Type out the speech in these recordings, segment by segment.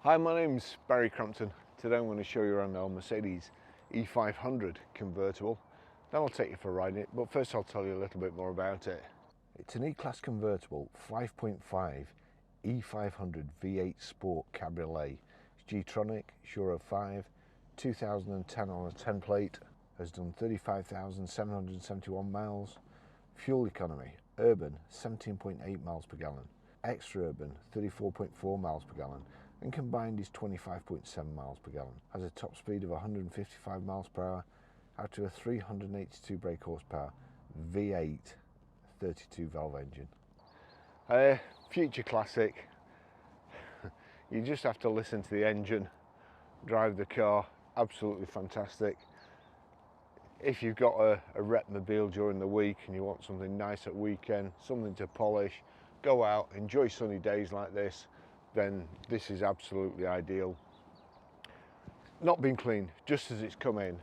Hi, my name's Barry Crampton. Today I'm going to show you around our Mercedes E500 convertible. Then I'll take you for a ride in it, but first I'll tell you a little bit more about it. It's an E-Class convertible 5.5 E500 V8 Sport Cabriolet. It's Tronic, Euro 5, 2010 on a 10 plate, has done 35,771 miles. Fuel economy, urban 17.8 miles per gallon, extra urban 34.4 miles per gallon, and combined is 25.7 miles per gallon. Has a top speed of 155 miles per hour out to a 382 brake horsepower V8 32 valve engine. Future classic. You just have to listen to the engine, drive the car, absolutely fantastic. If you've got a repmobile during the week and you want something nice at weekend, something to polish, go out, enjoy sunny days like this, then this is absolutely ideal. Not been cleaned, just as it's come in.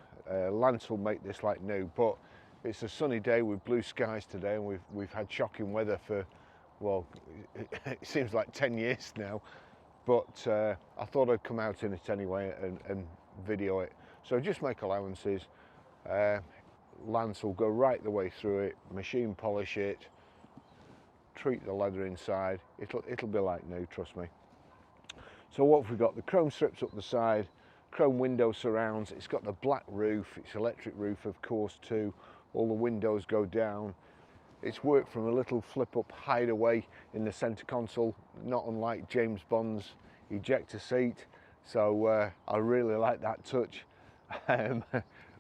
Lance will make this like new, but it's a sunny day with blue skies today, and we've had shocking weather for, well, it seems like 10 years now, but I thought I'd come out in it anyway and video it. So just make allowances. Lance will go right the way through it, machine polish it, treat the leather inside. It'll be like new, trust me. So what have we got? The chrome strips up the side, chrome window surrounds. It's got the black roof. It's electric roof, of course, too. All the windows go down. It's worked from a little flip-up hideaway in the center console, not unlike James Bond's ejector seat. So I really like that touch.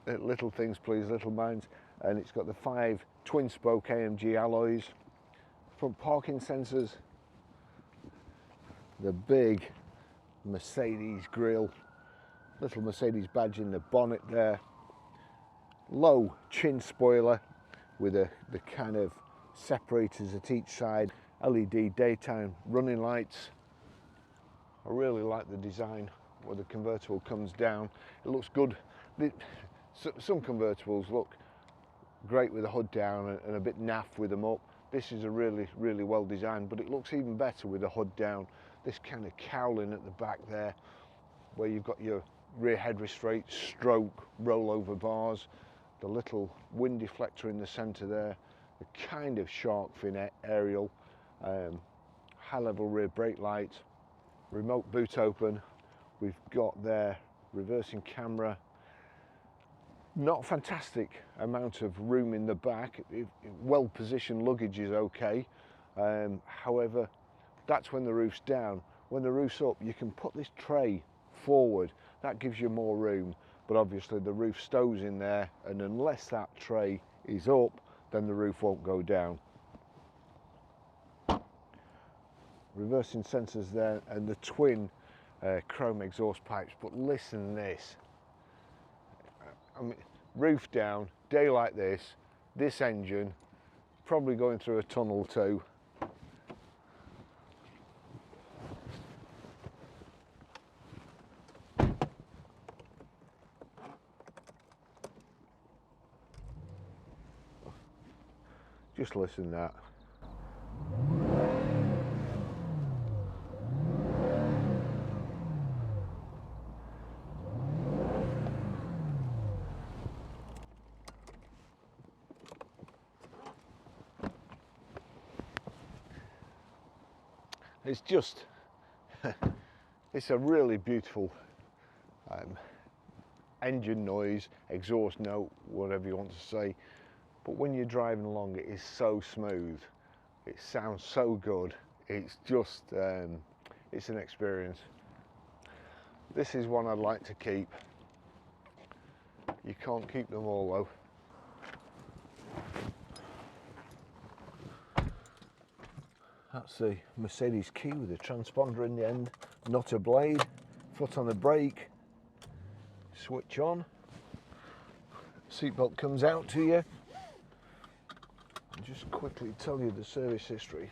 Little things please little minds. And it's got the 5 twin spoke AMG alloys, front parking sensors, the big Mercedes grille, little Mercedes badge in the bonnet there, low chin spoiler with the kind of separators at each side, LED daytime running lights. I really like the design where the convertible comes down. It looks good. Some convertibles look great with the hood down and a bit naff with them up. This is a really well designed, but it looks even better with the hood down. This kind of cowling at the back there, where you've got your rear head restraint, stroke, rollover bars, the little wind deflector in the center there, the kind of shark fin aerial, high level rear brake lights, remote boot open. We've got there reversing camera. Not a fantastic amount of room in the back. Well positioned luggage is okay. However, that's when the roof's down. When the roof's up, you can put this tray forward. That gives you more room, but obviously the roof stows in there, and unless that tray is up, then the roof won't go down. Reversing sensors there, and the twin chrome exhaust pipes. But listen to this. I mean, roof down, day like this engine, probably going through a tunnel too. Just listen to that. It's just, it's a really beautiful engine noise, exhaust note, whatever you want to say. But when you're driving along, it is so smooth. It sounds so good. It's just, it's an experience. This is one I'd like to keep. You can't keep them all though. That's the Mercedes key with a transponder in the end, not a blade, foot on the brake, switch on, seatbelt comes out to you. I'll just quickly tell you the service history.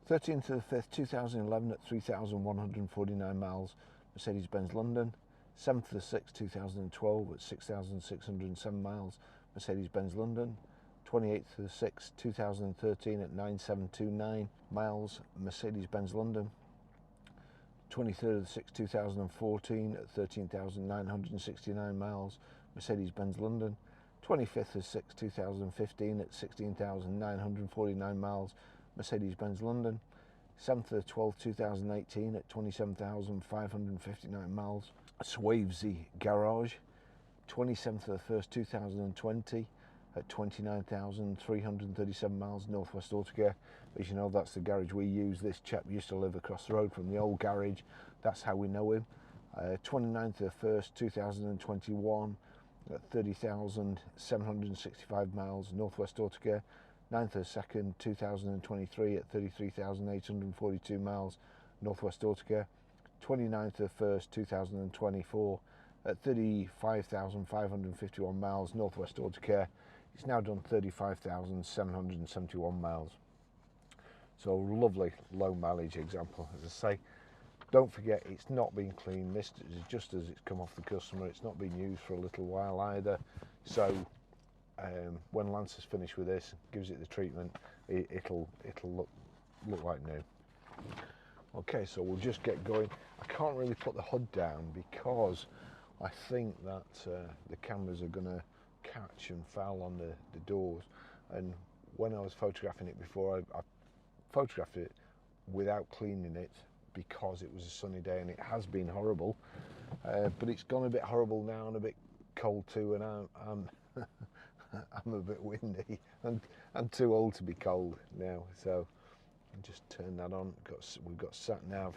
'13th to the 5th, 2011 at 3,149 miles, Mercedes-Benz London. 7th to the 6th, 2012 at 6,607 miles, Mercedes-Benz London. 28th of the 6th 2013 at 9729 miles, Mercedes-Benz London. 23rd of the 6th 2014 at 13,969 miles, Mercedes-Benz London. 25th of 6th 2015 at 16,949 miles, Mercedes-Benz London. 7th of 12th 2018 at 27,559 miles, Swavesey Garage. 27th of the 1st 2020 at 29,337 miles, Northwest Autocare. As you know, that's the garage we use. This chap used to live across the road from the old garage. That's how we know him. 29th of the 1st 2021 at 30,765 miles, Northwest Autocare. 9th of the 2nd 2023 at 33,842 miles, Northwest Autocare. 29th of the 1st 2024 at 35,551 miles, Northwest Autocare. It's now done 35,771 miles. So lovely low mileage example, as I say. Don't forget, it's not been cleaned. This is just as it's come off the customer. It's not been used for a little while either. So when Lance is finished with this, gives it the treatment, it'll look like new. Okay, so we'll just get going. I can't really put the hood down because I think that the cameras are going to catch and foul on the doors. And when I was photographing it before, I photographed it without cleaning it because it was a sunny day and it has been horrible. But it's gone a bit horrible now and a bit cold too, and I'm I'm a bit windy. I'm too old to be cold now, so I'll just turn that on. We've got sat nav,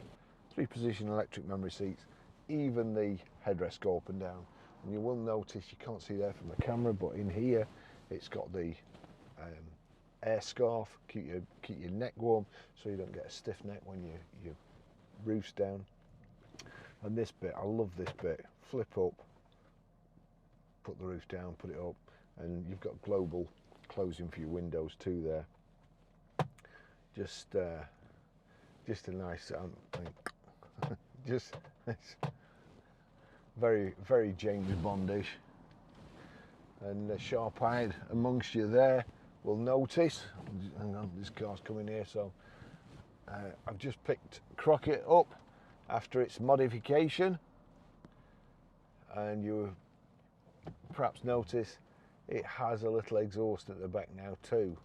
3-position electric memory seats. Even the headrests go up and down, and you will notice, you can't see there from the camera, but in here it's got the air scarf, keep your neck warm so you don't get a stiff neck when you roof's down. And this bit, I love this bit, flip up, put the roof down, put it up, and you've got global closing for your windows too there. Just a nice just very, very James Bondish. And the sharp-eyed amongst you there will notice, hang on, this car's coming here, so I've just picked Crockett up after its modification, and you perhaps notice it has a little exhaust at the back now too,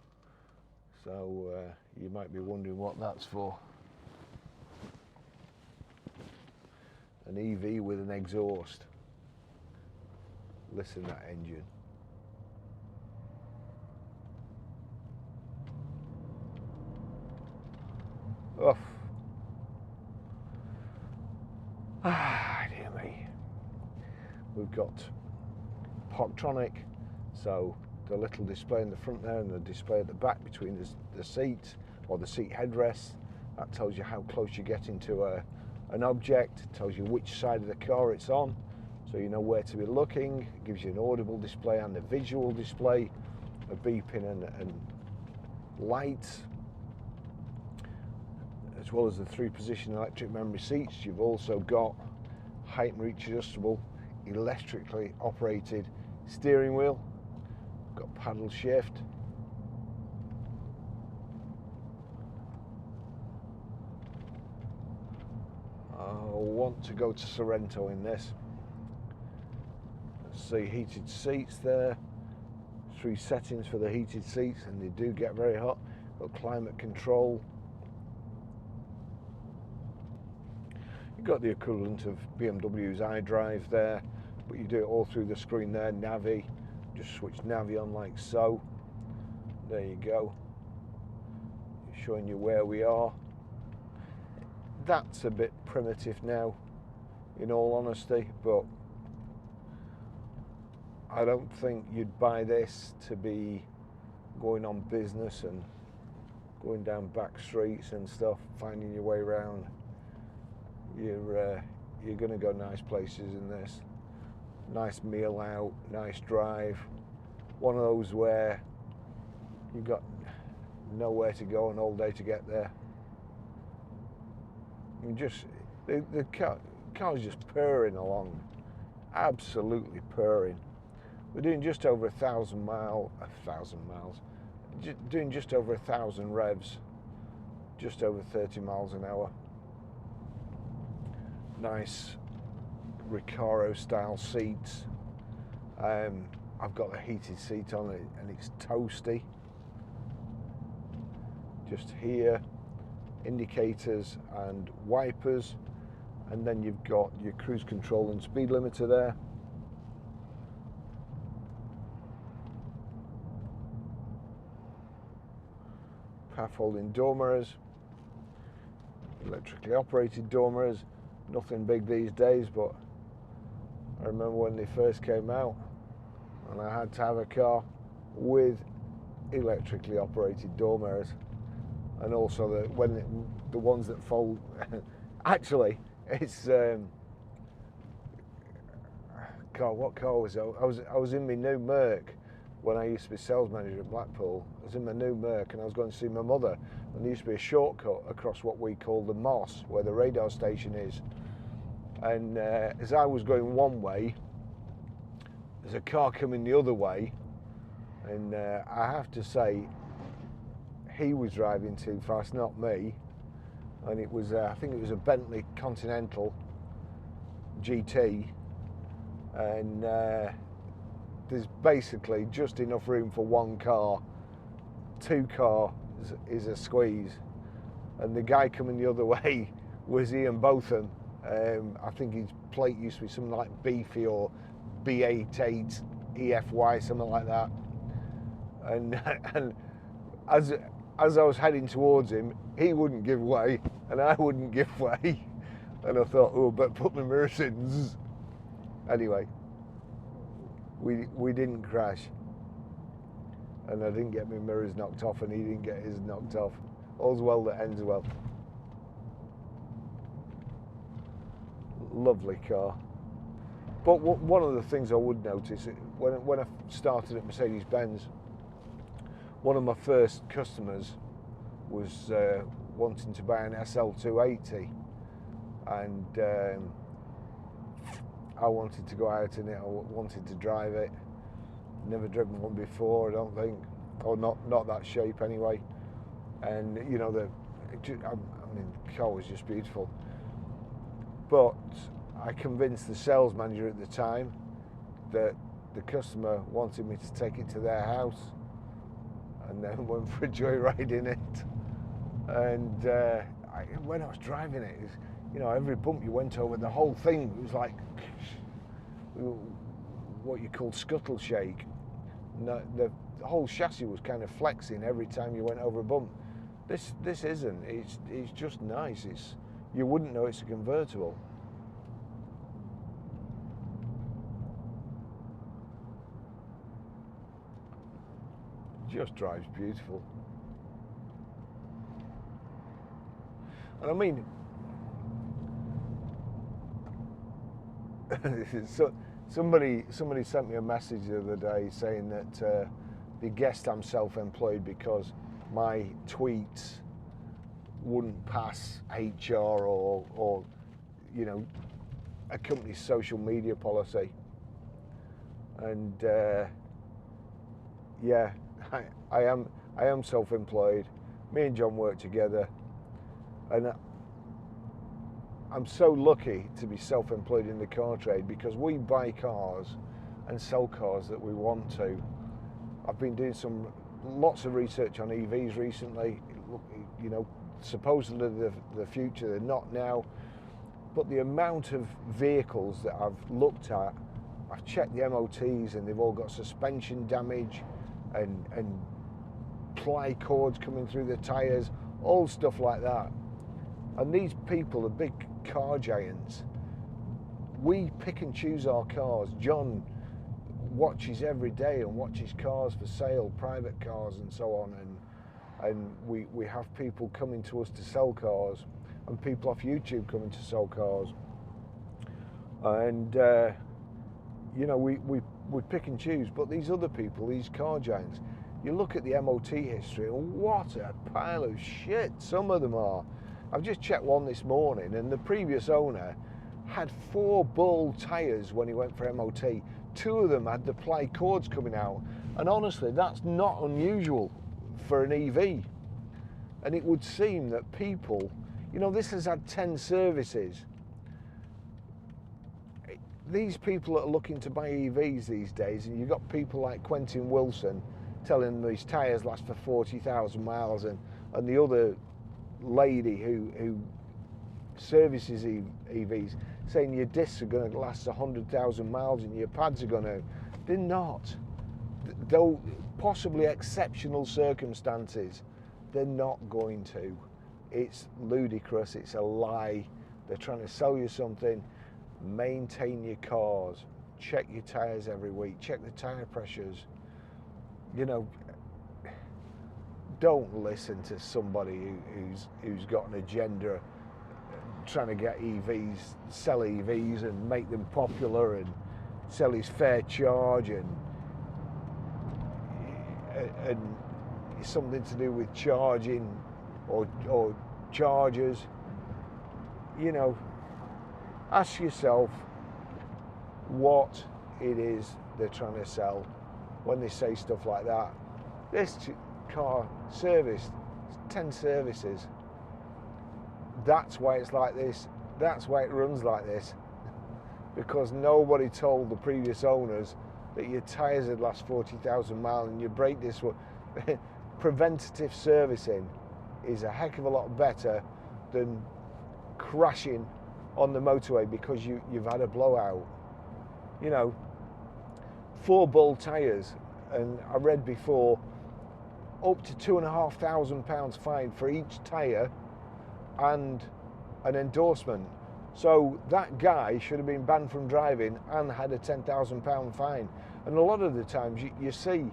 so you might be wondering what that's for. An EV with an exhaust. Listen to that engine. Oh. Ah, dear me. We've got Tronic, so the little display in the front there and the display at the back between the seats, or the seat headrests. That tells you how close you're getting to an object. It tells you which side of the car it's on, so you know where to be looking. It gives you an audible display and a visual display, a beeping and lights. As well as the 3-position electric memory seats, you've also got height and reach adjustable, electrically operated steering wheel. Got paddle shift. I want to go to Sorrento in this. Let's see, heated seats there. 3 settings for the heated seats, and they do get very hot. Got climate control. You've got the equivalent of BMW's iDrive there, but you do it all through the screen there. Navi, just switch Navi on like so. There you go, showing you where we are. That's a bit primitive now, in all honesty, but I don't think you'd buy this to be going on business and going down back streets and stuff, finding your way around. You're going to go nice places in this. Nice meal out, nice drive. One of those where you've got nowhere to go and all day to get there. You just the car's just purring along, absolutely purring. we're doing just over 1,000 miles, doing just over 1,000 revs, just over 30 miles an hour. Nice Recaro style seats. I've got the heated seat on it and it's toasty. Just here, indicators and wipers, and then you've got your cruise control and speed limiter there. Path holding door mirrors, electrically operated door mirrors. Nothing big these days, but I remember when they first came out and I had to have a car with electrically operated door mirrors, and also the ones that fold. Actually, it's what car was it? I was in my new Merc when I used to be sales manager at Blackpool. I was in my new Merc and I was going to see my mother, and there used to be a shortcut across what we call the Moss, where the radar station is. And as I was going one way, there's a car coming the other way, and I have to say, he was driving too fast, not me. And it was, I think it was a Bentley Continental GT, and there's basically just enough room for one car. Two cars is a squeeze, and the guy coming the other way was Ian Botham. I think his plate used to be something like Beefy or B88 EFY, something like that. And as I was heading towards him, he wouldn't give way and I wouldn't give way. And I thought, oh, but put my mirrors in. Anyway, we didn't crash, and I didn't get my mirrors knocked off, and he didn't get his knocked off. All's well that ends well. Lovely car. But one of the things I would notice, when I started at Mercedes-Benz, one of my first customers was wanting to buy an SL280, and I wanted to go out in it. I wanted to drive it. Never driven one before, I don't think, or not that shape anyway. And you know, I mean, the car was just beautiful. But I convinced the sales manager at the time that the customer wanted me to take it to their house, and then went for a joyride in it. And when I was driving it, you know, every bump you went over, the whole thing was like what you call scuttle shake. The whole chassis was kind of flexing every time you went over a bump. This isn't. It's just nice. You wouldn't know it's a convertible. Just drives beautiful. And I mean, so somebody sent me a message the other day saying that they guessed I'm self-employed because my tweets wouldn't pass HR or you know, a company's social media policy. And yeah, I am self-employed. Me and John work together, and I'm so lucky to be self-employed in the car trade, because we buy cars and sell cars that we want to. I've been doing lots of research on EVs recently. You know, supposedly the future, they're not now, but the amount of vehicles that I've looked at, I've checked the MOTs and they've all got suspension damage and ply cords coming through the tyres, all stuff like that. And these people, the big car giants, we pick and choose our cars. John watches every day and watches cars for sale, private cars and so on, and we have people coming to us to sell cars, and people off YouTube coming to sell cars. And you know, we pick and choose. But these other people, these car giants, you look at the MOT history, and what a pile of shit some of them are. I've just checked one this morning, and the previous owner had 4 bull tyres when he went for MOT, two of them had the ply cords coming out, and honestly, that's not unusual for an EV. And it would seem that people, you know, this has had 10 services. These people that are looking to buy EVs these days, and you've got people like Quentin Wilson telling them these tyres last for 40,000 miles, and the other lady who services EVs saying your discs are going to last 100,000 miles and your pads are going to. They're not. Though possibly exceptional circumstances, they're not going to. It's ludicrous, it's a lie. They're trying to sell you something. Maintain your cars, check your tyres every week, check the tyre pressures. You know, don't listen to somebody who's got an agenda trying to get EVs, sell EVs and make them popular and sell his fair charge and something to do with charging or chargers. You know, ask yourself what it is they're trying to sell when they say stuff like that. This car serviced 10 services. That's why it's like this. That's why it runs like this. Because nobody told the previous owners that your tyres would last 40,000 miles and your brake discs would. Preventative servicing is a heck of a lot better than crashing on the motorway because you've had a blowout. You know, 4 ball tyres, and I read before, up to £2,500 fine for each tyre and an endorsement. So that guy should have been banned from driving and had a £10,000 fine. And a lot of the times you see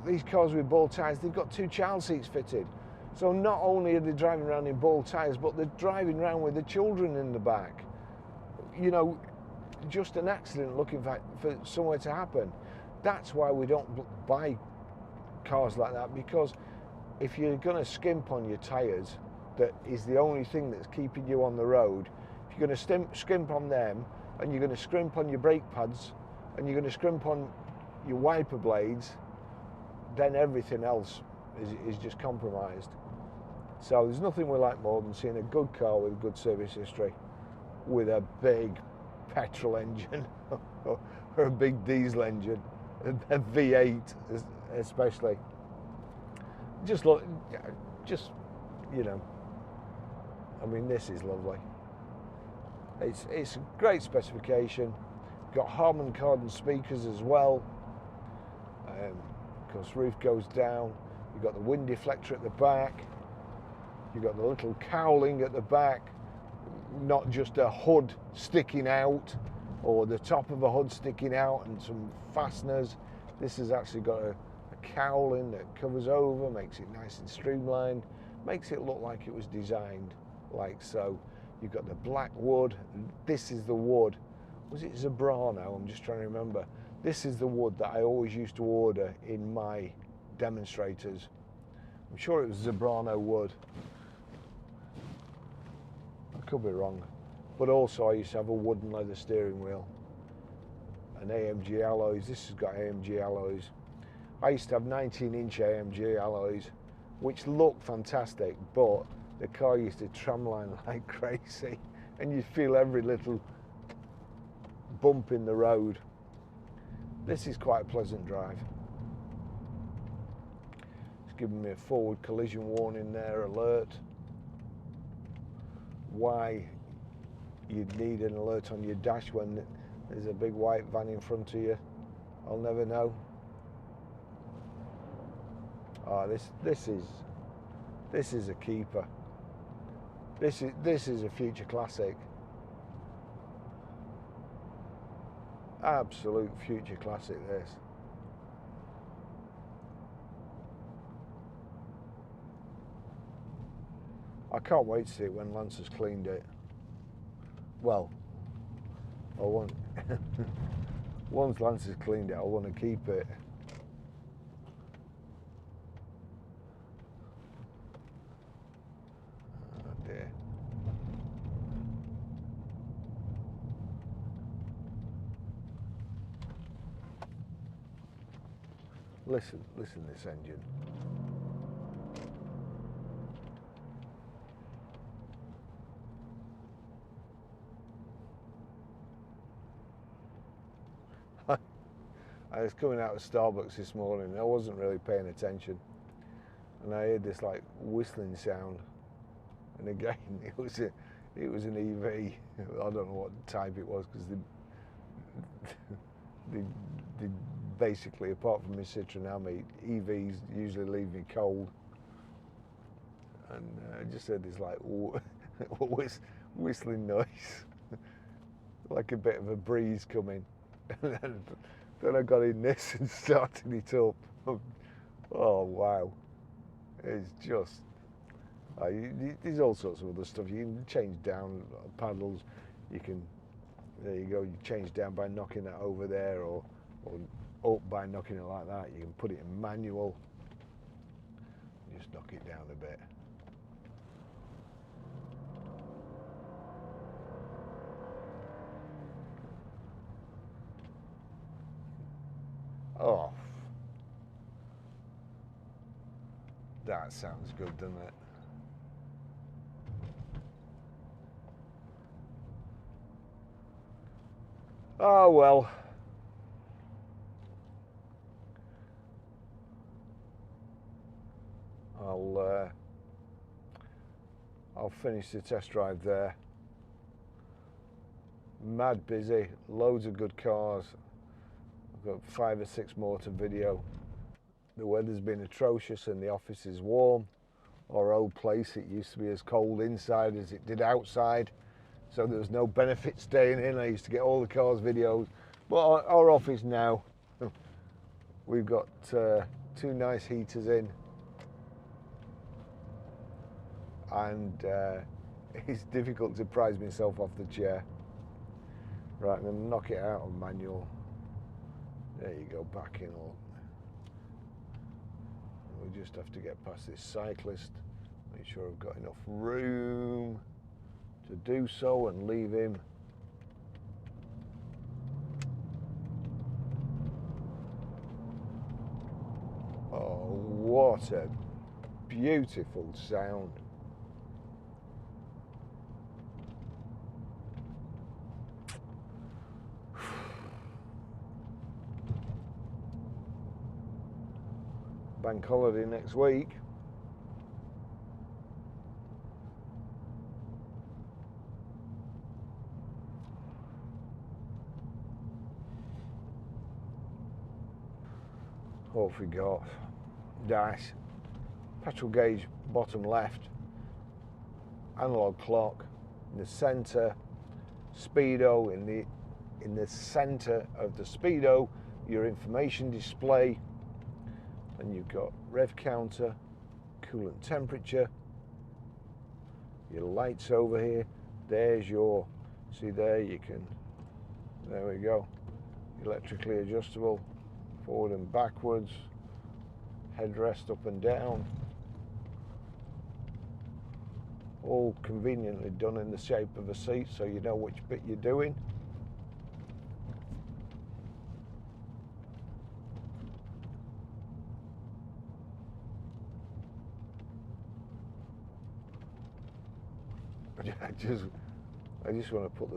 these cars with ball tyres, they've got 2 child seats fitted. So not only are they driving around in ball tyres, but they're driving around with the children in the back. You know, just an accident looking for somewhere to happen. That's why we don't buy cars like that, because if you're going to skimp on your tyres, that is the only thing that's keeping you on the road. If you're going to skimp on them, and you're going to scrimp on your brake pads, and you're going to scrimp on your wiper blades, then everything else is just compromised. So there's nothing we like more than seeing a good car with a good service history, with a big petrol engine or a big diesel engine, a V8 especially. Just look, you know, I mean, this is lovely. It's a great specification. Got Harman Kardon speakers as well. Of course, roof goes down. You've got the wind deflector at the back. You've got the little cowling at the back, not just a hood sticking out or the top of a hood sticking out and some fasteners. This has actually got a cowling that covers over, makes it nice and streamlined, makes it look like it was designed like so. You've got the black wood. This is the wood. Was it Zebrano? I'm just trying to remember. This is the wood that I always used to order in my demonstrators. I'm sure it was Zebrano wood. I could be wrong. But also I used to have a wooden leather steering wheel. And AMG alloys. This has got AMG alloys. I used to have 19-inch AMG alloys, which look fantastic, but the car used to tramline like crazy, and you'd feel every little bump in the road. This is quite a pleasant drive. It's giving me a forward collision warning there, alert. Why you'd need an alert on your dash when there's a big white van in front of you, I'll never know. Oh, this is a keeper. This is a future classic. Absolute future classic, this. I can't wait to see it when Lance has cleaned it. Well, I want once Lance has cleaned it, I want to keep it. Oh dear. Listen to this engine. I was coming out of Starbucks this morning. I wasn't really paying attention, and I heard this like whistling sound. And again, it was an EV. I don't know what type it was, because they basically, apart from my Citroen Ami, EVs usually leave me cold. And I just heard this like whistling noise, like a bit of a breeze coming. And then I got in this and started it up. Oh wow! It's just. There's all sorts of other stuff. You can change down paddles. You can, there you go. You change down by knocking that over there, or up by knocking it like that. You can put it in manual. Just knock it down a bit. Oh, that sounds good, doesn't it? Oh well. I'll finish the test drive there. Mad busy, loads of good cars. I've got 5 or 6 more to video. The weather's been atrocious and the office is warm. Our old place, it used to be as cold inside as it did outside, so there was no benefit staying in. I used to get all the cars videos, but our office now, we've got 2 nice heaters in, and it's difficult to prise myself off the chair. Right, I'm going to knock it out on manual. There you go, back in all. We just have to get past this cyclist, make sure I've got enough room to do so and leave him. Oh, what a beautiful sound. Bank holiday next week. What have we got? Dash, petrol gauge bottom left, analog clock in the centre, speedo in the centre of the speedo, your information display, and you've got rev counter, coolant temperature, your lights over here. There's your, see there, you can, there we go, electrically adjustable, forward and backwards, headrest up and down, all conveniently done in the shape of a seat, so you know which bit you're doing. I just want to put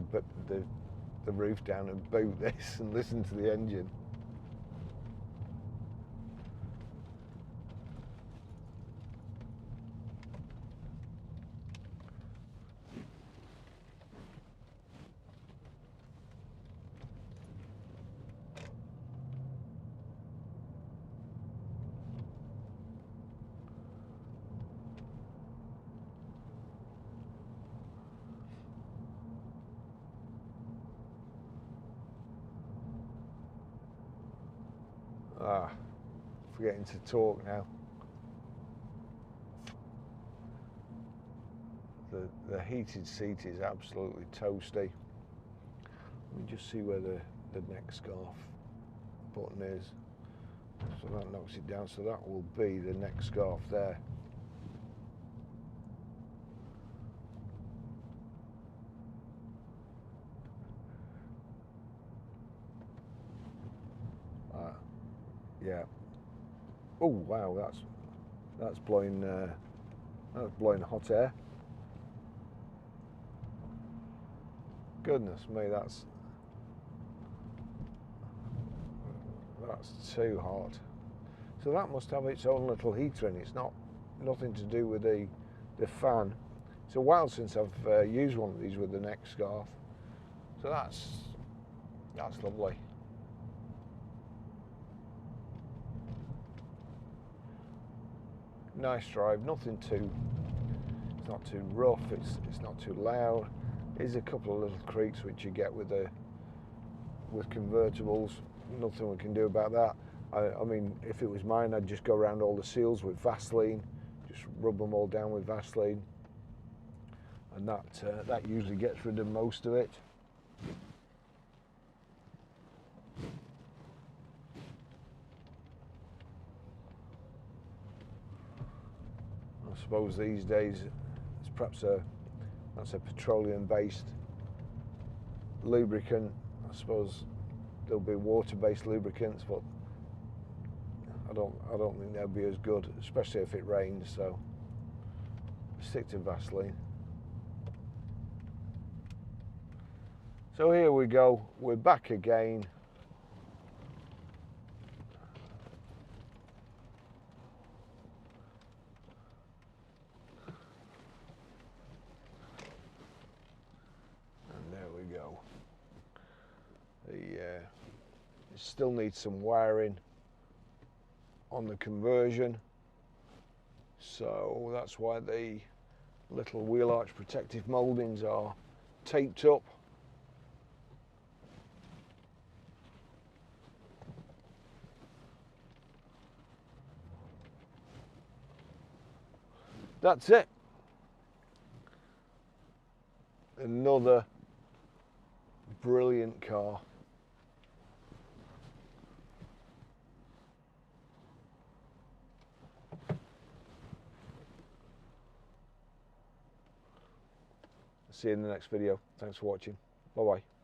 the roof down and boot this and listen to the engine. Forgetting to talk now. The heated seat is absolutely toasty. Let me just see where the neck scarf button is. So that knocks it down, so that will be the neck scarf there. Yeah. Oh wow, that's blowing hot air. Goodness me, that's too hot. So that must have its own little heater in it. It's nothing to do with the fan. It's a while since I've used one of these with the neck scarf. So that's lovely. Nice drive, nothing too, it's not too rough, it's not too loud. There's a couple of little creaks which you get with convertibles. Nothing we can do about that. I mean, if it was mine, I'd just go around all the seals with Vaseline, just rub them all down with Vaseline, and that usually gets rid of most of it. I suppose these days it's perhaps that's a petroleum-based lubricant. I suppose there'll be water-based lubricants, but I don't think they'll be as good, especially if it rains. So stick to Vaseline. So here we go. We're back again. Go. It still needs some wiring on the conversion, so that's why the little wheel arch protective mouldings are taped up. That's it. Another brilliant car. See you in the next video. Thanks for watching. Bye bye.